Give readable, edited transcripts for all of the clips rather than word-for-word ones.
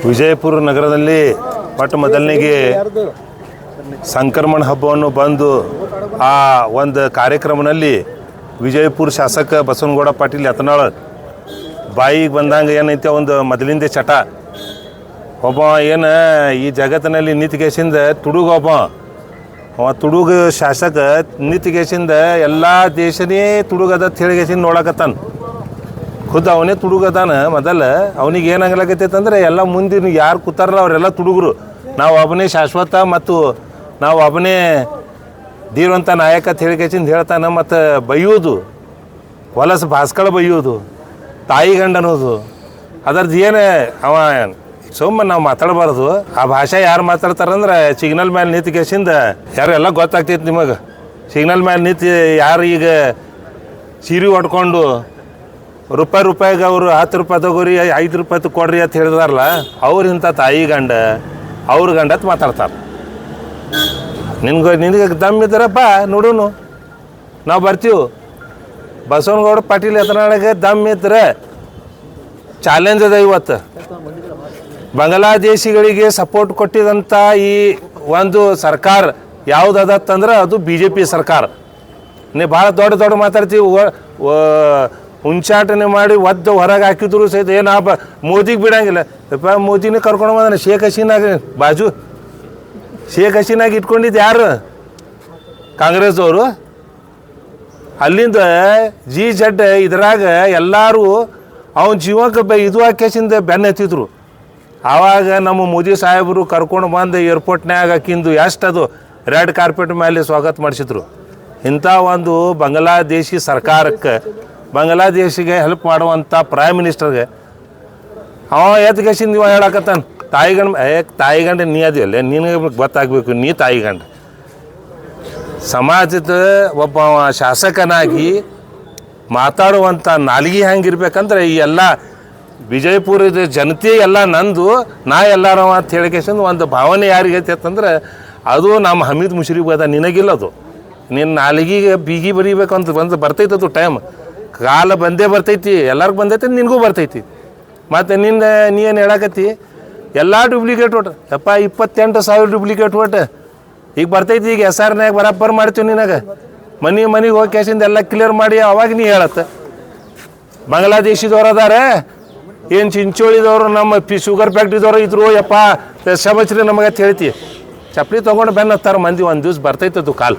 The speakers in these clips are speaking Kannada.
ವಿಜಯಪುರ ನಗರದಲ್ಲಿ ಮೊಟ್ಟ ಮೊದಲನಿಗೆ ಸಂಕ್ರಮಣ ಹಬ್ಬವನ್ನು ಬಂದು ಆ ಒಂದು ಕಾರ್ಯಕ್ರಮದಲ್ಲಿ ವಿಜಯಪುರ ಶಾಸಕ ಬಸವನಗೌಡ ಪಾಟೀಲ್ ಯತ್ನಾಳ್ ಬಾಯಿಗೆ ಬಂದಂಗೆ ಏನೈತೆ ಒಂದು ಮೊದಲಿಂದ ಚಟ. ಒಬ್ಬ ಏನು ಈ ಜಗತ್ತಿನಲ್ಲಿ ನಿಂತಿಗೆಸಿಂದ ತುಡುಗೊಬ್ಬ ಅವ ತುಡುಗ ಶಾಸಕ ನಿಂತಿಗೆಸಿಂದ ಎಲ್ಲ ದೇಶನೇ ತುಡುಗದ ತಿಳಿಗೆಸಿಂದ ನೋಡಕತ್ತಾನ. ಖುದ್ದು ಅವನೇ ತುಡುಗದಾನ. ಮೊದಲು ಅವನಿಗೆ ಏನಾಗಲಾಗತ್ತೈತೆ ಅಂದರೆ ಎಲ್ಲ ಮುಂದಿನ ಯಾರು ಕೂತಾರಲ್ಲ ಅವರೆಲ್ಲ ತುಡುಗರು. ನಾವು ಒಬ್ಬನೇ ಶಾಶ್ವತ ಮತ್ತು ನಾವು ಒಬ್ಬನೇ ಧೀರಂತ ನಾಯಕ ತಿಳಿಗೆಸಿಂದ ಹೇಳ್ತಾನೆ. ಮತ್ತು ಬೈಯೋದು, ಹೊಲಸು ಭಾಸ್ಕಳ ಬೈಯೋದು, ತಾಯಿ ಗಂಡ ಅನ್ನೋದು ಅದರದ್ದು ಏನು ಅವ ಸುಮ್ಮನೆ ನಾವು ಮಾತಾಡಬಾರ್ದು. ಆ ಭಾಷೆ ಯಾರು ಮಾತಾಡ್ತಾರಂದ್ರೆ ಸಿಗ್ನಲ್ ಮೇಲೆ ನಿಂತಿಗೆಸಿಂದ ಯಾರೆಲ್ಲ ಗೊತ್ತಾಗ್ತೈತಿ ನಿಮಗೆ. ಸಿಗ್ನಲ್ ಮೇಲೆ ನಿಂತು ಯಾರು ಈಗ ಸೀರೆ ಹೊಡ್ಕೊಂಡು ರೂಪಾಯಿಗೆ ಅವರು 10 ರೂಪಾಯಿ ತಗೋರಿ 5 ರೂಪಾಯಿ ಕೊಡ್ರಿ ಅಂತ ಹೇಳಿದಾರಲ್ಲ, ಅವ್ರಿಂಥ ತಾಯಿ ಗಂಡ ಅವ್ರ ಗಂಡ ಅಂತ ಮಾತಾಡ್ತಾರೆ. ನಿನಗೆ ದಮ್ ಇದ್ದಾರಪ್ಪ ನೋಡೋನು, ನಾವು ಬರ್ತೀವಿ. ಬಸವನಗೌಡ ಪಾಟೀಲ್ ಯತ್ನಾಳ್ಗೆ ದಮ್ ಇದ್ರೆ ಚಾಲೆಂಜ್ ಅದ. ಇವತ್ತು ಬಾಂಗ್ಲಾದೇಶಿಗಳಿಗೆ ಸಪೋರ್ಟ್ ಕೊಟ್ಟಿದಂಥ ಈ ಒಂದು ಸರ್ಕಾರ ಯಾವುದತ್ತಂದ್ರೆ ಅದು BJP ಸರ್ಕಾರ. ನೀವು ಭಾಳ ದೊಡ್ಡ ಮಾತಾಡ್ತೀವಿ, ಉಂಚಾಟನೆ ಮಾಡಿ ಒದ್ದು ಹೊರಗೆ ಹಾಕಿದ್ರು ಸಹಿತ ಏನು ಮೋದಿಗೆ ಬಿಡಂಗಿಲ್ಲ. ಯಪ್ಪ ಮೋದಿನೇ ಕರ್ಕೊಂಡು ಬಂದಾನೆ. ಶೇಖ್ ಹಸೀನಾಗ ಬಾಜು ಶೇಖ್ ಹಸೀನಾಗ ಇಟ್ಕೊಂಡಿದ್ದು ಯಾರು? ಕಾಂಗ್ರೆಸ್ದವರು. ಅಲ್ಲಿಂದ G-Z ಇದ್ರಾಗ ಎಲ್ಲರೂ ಅವನ ಜೀವಕ್ಕೆ ಇದು ಹಾಕಿಸಿಂದ ಬೆನ್ನ ಎತ್ತಿದ್ರು. ಆವಾಗ ನಮ್ಮ ಮೋದಿ ಸಾಹೇಬರು ಕರ್ಕೊಂಡು ಬಂದು ಏರ್ಪೋರ್ಟ್ನಾಗ ಹಾಕಿಂದು ಎಷ್ಟದು ರೆಡ್ ಕಾರ್ಪೆಟ್ ಮೇಲೆ ಸ್ವಾಗತ ಮಾಡಿಸಿದ್ರು. ಇಂಥ ಒಂದು ಬಾಂಗ್ಲಾದೇಶಿ ಸರ್ಕಾರಕ್ಕೆ, ಬಾಂಗ್ಲಾದೇಶಿಗೆ ಹೆಲ್ಪ್ ಮಾಡುವಂಥ ಪ್ರೈಮ್ ಮಿನಿಸ್ಟರ್ಗೆ ಅವ ಎತ್ಗೆಸಿಂದ ಇವ ಹೇಳಕತ್ತಾನ ತಾಯಿಗಂಡ ನೀ ಅದಿಲ್ಲ, ನಿನಗೆ ಗೊತ್ತಾಗಬೇಕು ನೀ ತಾಯಿಗಂಡ. ಸಮಾಜದ ಒಬ್ಬ ಶಾಸಕನಾಗಿ ಮಾತಾಡುವಂಥ ನಾಲಿಗೆ ಹೆಂಗಿರ್ಬೇಕಂದ್ರೆ ಈ ಎಲ್ಲ ವಿಜಯಪುರದ ಜನತೆ ಎಲ್ಲ ನಂದು ನಾ ಎಲ್ಲಾರವ ಅಂತ ಹೇಳಿಕೆಸಿಂದ ಒಂದು ಭಾವನೆ ಯಾರಿಗೆ ಐತೆ ಅಂತಂದ್ರೆ ಅದು ನಮ್ಮ ಹಮೀದ್ ಮುಷ್ರಿಫ್ ಅದ. ನಿನಗಿಲ್ಲದು. ನಿನ್ನ ನಾಲಿಗೆಗೆ ಬೀಗಿ ಬರೀಬೇಕು ಅಂತ ಬರ್ತೈತೆ ಅದು ಟೈಮ್. ಕಾಲ ಬಂದೇ ಬರ್ತೈತಿ, ಎಲ್ಲರಿಗೂ ಬಂದೈತಿ, ನಿನಗೂ ಬರ್ತೈತಿ. ಮತ್ತು ನೀ ಏನು ಹೇಳಕತ್ತಿ ಎಲ್ಲ ಡೂಪ್ಲಿಕೇಟ್ ಓಟ್ ಯಪ್ಪ 28,000 ಡೂಪ್ಲಿಕೇಟ್ ಓಟ್ ಈಗ ಬರ್ತೈತಿ. ಈಗ SRನಾಗ ಬರಾಬರ್ ಮಾಡ್ತೀವಿ. ನಿನಗೆ ಮನೆಗೆ ಹೋಗಿ ಕೇಸಿಂದ ಎಲ್ಲ ಕ್ಲಿಯರ್ ಮಾಡಿ ಅವಾಗ ನೀ ಹೇಳತ್ತೆ. ಬಾಂಗ್ಲಾದೇಶಿದವ್ರು ಅದಾರೆ, ಏನು ಚಿಂಚೋಳಿದವರು ನಮ್ಮ ಶುಗರ್ ಫ್ಯಾಕ್ಟ್ರಿದವ್ರು ಇದ್ರು, ಯಪ್ಪ ಶಬಚ್ರಿ ನಮಗೆ ಅಂತ ಹೇಳ್ತಿ. ಚಪ್ಪಲಿ ತೊಗೊಂಡು ಬೆನ್ನ ಹತ್ತಾರ ಮಂದಿ. ಒಂದು ದಿವ್ಸ ಬರ್ತೈತದು ಕಾಲ್.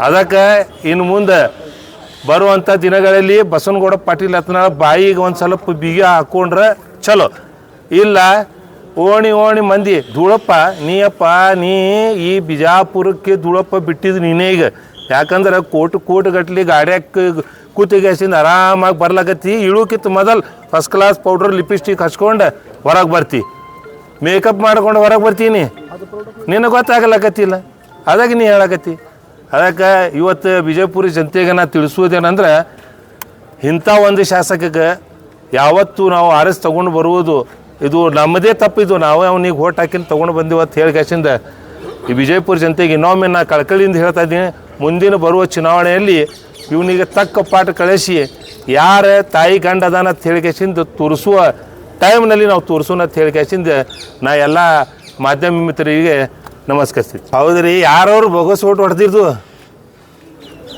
ಅದಕ್ಕೆ ಇನ್ನು ಮುಂದೆ ಬರುವಂಥ ದಿನಗಳಲ್ಲಿ ಬಸವನಗೌಡ ಪಾಟೀಲ್ ಯತ್ನಾಳ್ ಬಾಯಿಗೆ ಒಂದು ಸ್ವಲ್ಪ ಬಿಗಿ ಹಾಕ್ಕೊಂಡ್ರೆ ಚಲೋ. ಇಲ್ಲ ಓಣಿ ಮಂದಿ ಧೂಳಪ್ಪ ನೀ ಈ ಬಿಜಾಪುರಕ್ಕೆ ಧೂಳಪ್ಪ ಬಿಟ್ಟಿದ್ದು ನೀನೇ ಈಗ. ಯಾಕಂದ್ರೆ ಕೋಟು ಗಟ್ಲಿ ಗಾಡ್ಯಾಗ ಕೂತಿಗೆಸಿಂದ ಆರಾಮಾಗಿ ಬರ್ಲಾಕತ್ತಿ. ಇಳುಕಿತ್ತು ಮೊದಲು ಫಸ್ಟ್ ಕ್ಲಾಸ್ ಪೌಡ್ರ್ ಲಿಪ್ಸ್ಟಿಕ್ ಹಚ್ಕೊಂಡು ಹೊರಗೆ ಬರ್ತಿ, ಮೇಕಪ್ ಮಾಡ್ಕೊಂಡು ಹೊರಗೆ ಬರ್ತೀನಿ. ನಿನಗೆ ಗೊತ್ತಾಗಲಕತ್ತಿಲ್ಲ, ಅದಾಗ ನೀ ಹೇಳಕತ್ತಿ. ಅದಕ್ಕೆ ಇವತ್ತು ವಿಜಯಪುರ ಜನತೆಗೆ ನಾ ತಿಳಿಸೋದೇನೆಂದ್ರೆ ಇಂಥ ಒಂದು ಶಾಸಕಕ್ಕೆ ಯಾವತ್ತೂ ನಾವು ಆರಿಸಿ ತೊಗೊಂಡು ಬರುವುದು ಇದು ನಮ್ಮದೇ ತಪ್ಪಿದು. ನಾವೇ ಅವನಿಗೆ ಓಟ್ ಹಾಕಿನ ತೊಗೊಂಡು ಬಂದೀವಿ ಅಂತ ಹೇಳಿಕೆಸಿಂದ ಈ ವಿಜಯಪುರ ಜನತೆಗೆ ಇನ್ನೊಮ್ಮೆ ನಾ ಕಳಕಳಿಯಿಂದ ಹೇಳ್ತಾ ಇದ್ದೀನಿ, ಮುಂದಿನ ಬರುವ ಚುನಾವಣೆಯಲ್ಲಿ ಇವನಿಗೆ ತಕ್ಕ ಪಾಠ ಕಳಿಸಿ ಯಾರು ತಾಯಿ ಗಂಡ ಅದಾನ ಅಂತ ಹೇಳಿಕೆಸಿಂದ ತೋರಿಸುವ ಟೈಮ್ನಲ್ಲಿ ನಾವು ತೋರಿಸೋಣ ಅಂತ ಹೇಳಿಕೆಸಿಂದ ನಾ ಎಲ್ಲ ಮಾಧ್ಯಮ ಮಿತ್ರರಿಗೆ ನಮಸ್ಕರಿಸ್ತೀನಿ. ಹೌದ್ರಿ, ಯಾರವ್ರು ಬೋಗಸ್ ಓಟ್ ಹೊಡೆದಿದ್ದು?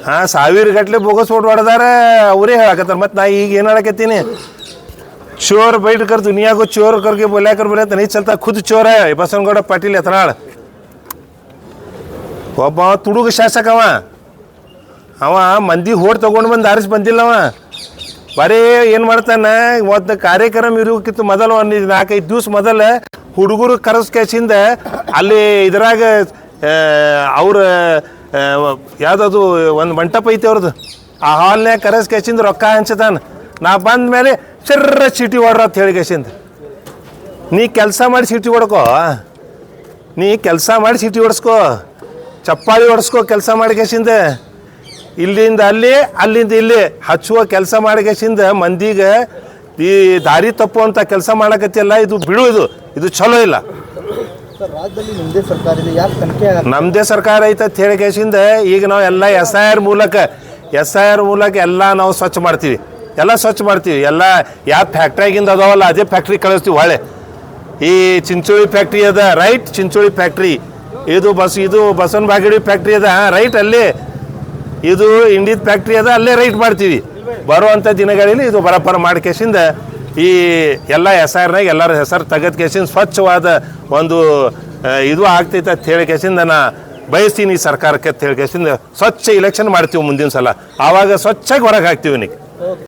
ಹಾಂ, 1000 ಗಟ್ಟಲೆ ಬೋಗಸ್ ಓಟ್ ಹೊಡೆದಾರೆ ಅವರೇ ಹೇಳಕತ್ತಾರೆ. ಮತ್ತು ನಾ ಈಗ ಏನು ಹೇಳಕತ್ತೀನಿ, चोर बैठ कर दुनिया को चोर करके बोला कर बोले तो नहीं चलता. खुद चोर है बसवनगौಡ ಪಾಟೀಲ್ ಯತ್ನಾಳ್. ಒಬ್ಬ ತುಡುಗ ಶಾಸಕ. ಅವ ಮಂದಿ ಓಟ್ ತೊಗೊಂಡು ಬಂದು ಆರಿಸಿ ಬಂದಿಲ್ಲ. ಅವ ಬರೀ ಏನು ಮಾಡ್ತಾನೆ, ಒಂದು ಕಾರ್ಯಕ್ರಮ ಇರೋಕ್ಕಿಂತ ಮೊದಲು ಒಂದು 4-5 ದಿವಸ ಮೊದಲು ಹುಡುಗರು ಕರೆಸ್ಕೇಸಿಂದ ಅಲ್ಲಿ ಇದ್ರಾಗ ಅವ್ರ ಯಾವುದದು ಒಂದು ಮಂಟಪ ಐತಿ ಅವ್ರದ್ದು, ಆ ಹಾಲ್ನಾಗ ಕರೆಸ್ಕೇಸಿಂದ ರೊಕ್ಕ ಹಂಚತಾನ. ನಾ ಬಂದ ಮೇಲೆ ಚರ್ರ ಚೀಟಿ ಹೊಡ್ರ ಅಂತ ಹೇಳಿಕೆಸಿಂದ ನೀ ಕೆಲಸ ಮಾಡಿ ಚೀಟಿ ಹೊಡ್ಕೋ, ಹೊಡ್ಸ್ಕೋ, ಚಪ್ಪಾಳಿ ಹೊಡ್ಸ್ಕೋ. ಕೆಲಸ ಮಾಡಿಕೆಸಿಂದ ಇಲ್ಲಿಂದ ಅಲ್ಲಿ ಅಲ್ಲಿಂದ ಇಲ್ಲಿ ಹಚ್ಚುವ ಕೆಲಸ ಮಾಡಿಕೆಸಿಂದ ಮಂದಿಗೆ ಈ ದಾರಿ ತಪ್ಪುವಂಥ ಕೆಲಸ ಮಾಡಕತ್ತಿಲ್ಲ. ಇದು ಬಿಡು, ಇದು ಚಲೋ ಇಲ್ಲ. ನಮ್ಮದೇ ಸರ್ಕಾರ ಐತೆ ಅಂತ ಹೇಳಿಕೆಸಿಂದ ಈಗ ನಾವು ಎಲ್ಲ SIR ಮೂಲಕ ಎಲ್ಲ ನಾವು ಸ್ವಚ್ಛ ಮಾಡ್ತೀವಿ. ಎಲ್ಲ ಯಾವ ಫ್ಯಾಕ್ಟ್ರಿಯಾಗಿಂದ ಅದಾವಲ್ಲ ಅದೇ ಫ್ಯಾಕ್ಟ್ರಿ ಕಳಿಸ್ತೀವಿ. ಹೊಳೆ ಈ ಚಿಂಚೋಳಿ ಫ್ಯಾಕ್ಟ್ರಿ ಅದ ರೈಟ್, ಚಿಂಚೋಳಿ ಫ್ಯಾಕ್ಟ್ರಿ ಇದು ಬಸವನ ಬಾಗೇಡಿ ಫ್ಯಾಕ್ಟ್ರಿ ಅದ ರೈಟ್, ಅಲ್ಲೇ ಇದು ಇಂಡಿಯದ ಫ್ಯಾಕ್ಟ್ರಿ ಅದ, ಅಲ್ಲೇ ರೈಟ್ ಮಾಡ್ತೀವಿ. ಬರುವಂಥ ದಿನಗಳಲ್ಲಿ ಇದು ಬರಪರ ಮಾಡ್ಕೇಸಿಂದ ಈ ಎಲ್ಲ ಹೆಸರಿನಾಗ ಎಲ್ಲರ ಹೆಸರು ತೆಗೆದು ಕೇಸಿಂದ ಸ್ವಚ್ಛವಾದ ಒಂದು ಇದು ಆಗ್ತೈತೆ ಅಂತ ಹೇಳಿ ಕೇಸಿಂದ ನಾ ಬಯಸ್ತೀನಿ ಈ ಸರ್ಕಾರಕ್ಕೆ ಅಂತ ಹೇಳಿ ಕೇಸಿಂದ ಸ್ವಚ್ಛ ಇಲೆಕ್ಷನ್ ಮಾಡ್ತೀವಿ ಮುಂದಿನ ಸಲ. ಆವಾಗ ಸ್ವಚ್ಛಾಗಿ ಹೊರಗೆ ಹಾಕ್ತೀವಿ ನೀ.